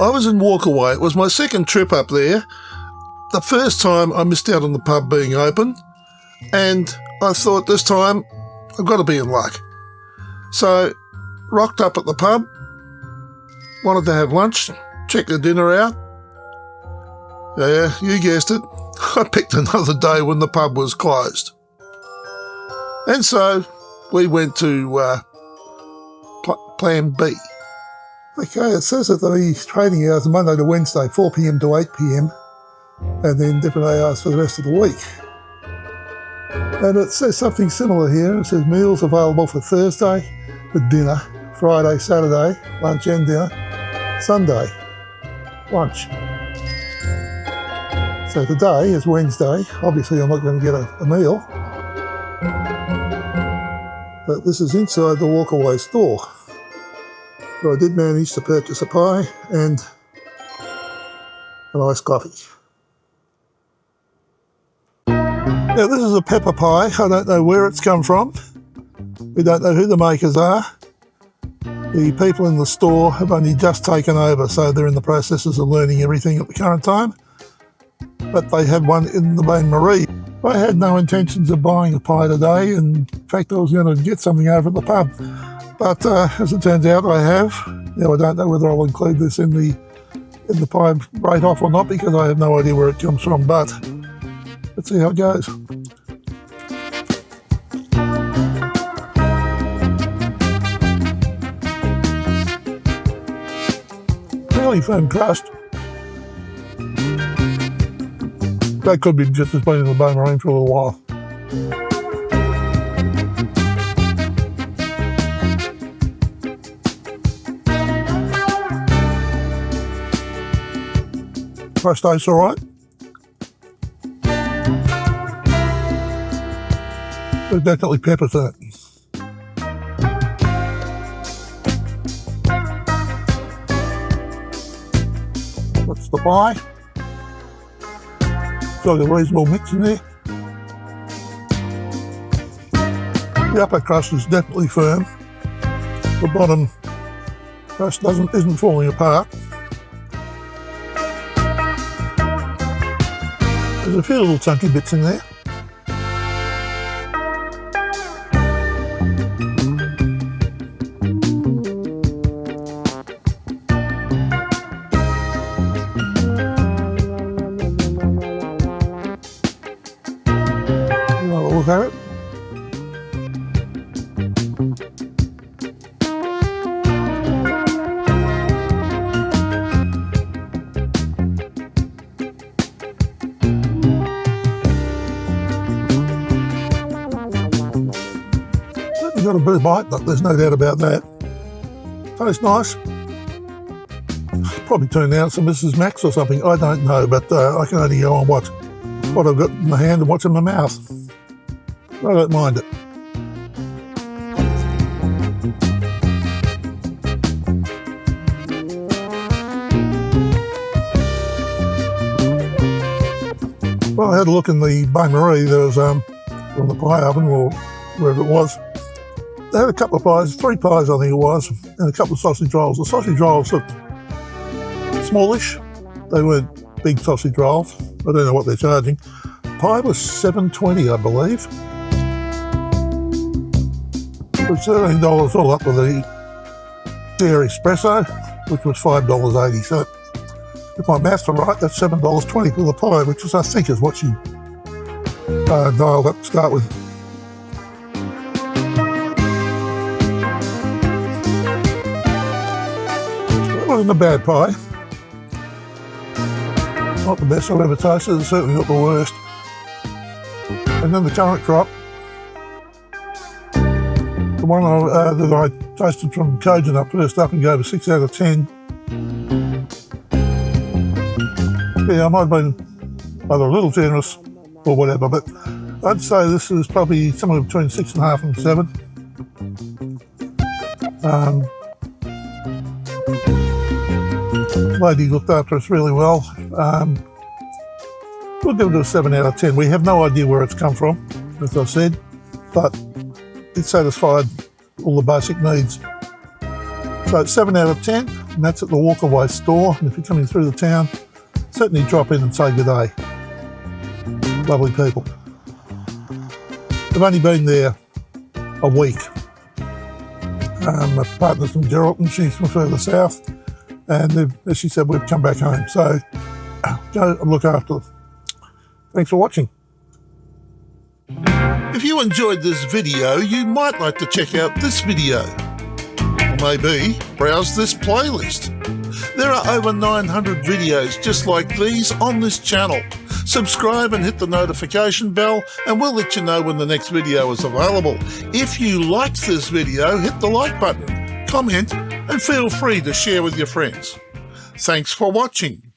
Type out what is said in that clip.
I was in Walkaway. It was my second trip up there. The first time I missed out on the pub being open, and I thought this time I've got to be in luck. So, rocked up at the pub, wanted to have lunch, check the dinner out. Yeah, you guessed it. I picked another day when the pub was closed. And so, we went to Plan B. Okay, it says that the trading hours are Monday to Wednesday, 4 p.m. to 8 p.m, and then different hours for the rest of the week. And it says something similar here. It says meals available for Thursday for dinner, Friday, Saturday, lunch and dinner, Sunday, lunch. So today is Wednesday. Obviously I'm not going to get a meal. But this is inside the Walkaway store. But I did manage to purchase a pie and an iced coffee. Now this is a pepper pie. I don't know where it's come from. We don't know who the makers are. The people in the store have only just taken over, so they're in the processes of learning everything at the current time. But they have one in the bain-marie. I had no intentions of buying a pie today. In fact, I was going to get something over at the pub. But as it turns out, I have. Now I don't know whether I'll include this in the pie rate-off or not, because I have no idea where it comes from. But let's see how it goes. Fairly firm crust. That could be just as been in the bain-marie for a little while. Crust tastes all right. There's definitely peppers in it. That's the pie. It's got a reasonable mix in there. The upper crust is definitely firm. The bottom crust isn't falling apart. There's a few little chunky bits in there. Look at it. You've got a bit of bite, but there's no doubt about that. Tastes nice. Probably turned out some Mrs. Max or something, I don't know, but I can only go on what I've got in my hand and what's in my mouth. I don't mind it. Well, I had a look in the bain-marie. There was on the pie oven or wherever it was. They had a couple of pies, 3 pies I think it was, and a couple of sausage rolls. The sausage rolls looked smallish. They weren't big sausage rolls. I don't know what they're charging. Pie was $7.20, I believe. It was $13 all up with the dairy espresso, which was $5.80. So if my maths are right, that's $7.20 for the pie, which is, I think, is what she dialed up to start with. It wasn't a bad pie. Not the best I've ever tasted, it's certainly not the worst. And then the currant crop. The one that I tasted from Cajun up first up and gave a 6 out of 10. Yeah, I might have been either a little generous or whatever, but I'd say this is probably somewhere between 6.5 and 7. Lady looked after us really well. We'll give it a 7 out of 10. We have no idea where it's come from, as I said, but it satisfied all the basic needs. So 7 out of 10, and that's at the Walkaway store. And if you're coming through the town, certainly drop in and say good day. Lovely people. I've only been there a week. My partner's from Geraldton, she's from further south, and as she said, we've come back home. So go and look after them. Thanks for watching. If you enjoyed this video, you might like to check out this video. Or maybe browse this playlist. There are over 900 videos just like these on this channel. Subscribe and hit the notification bell and we'll let you know when the next video is available. If you liked this video, hit the like button, comment and feel free to share with your friends. Thanks for watching.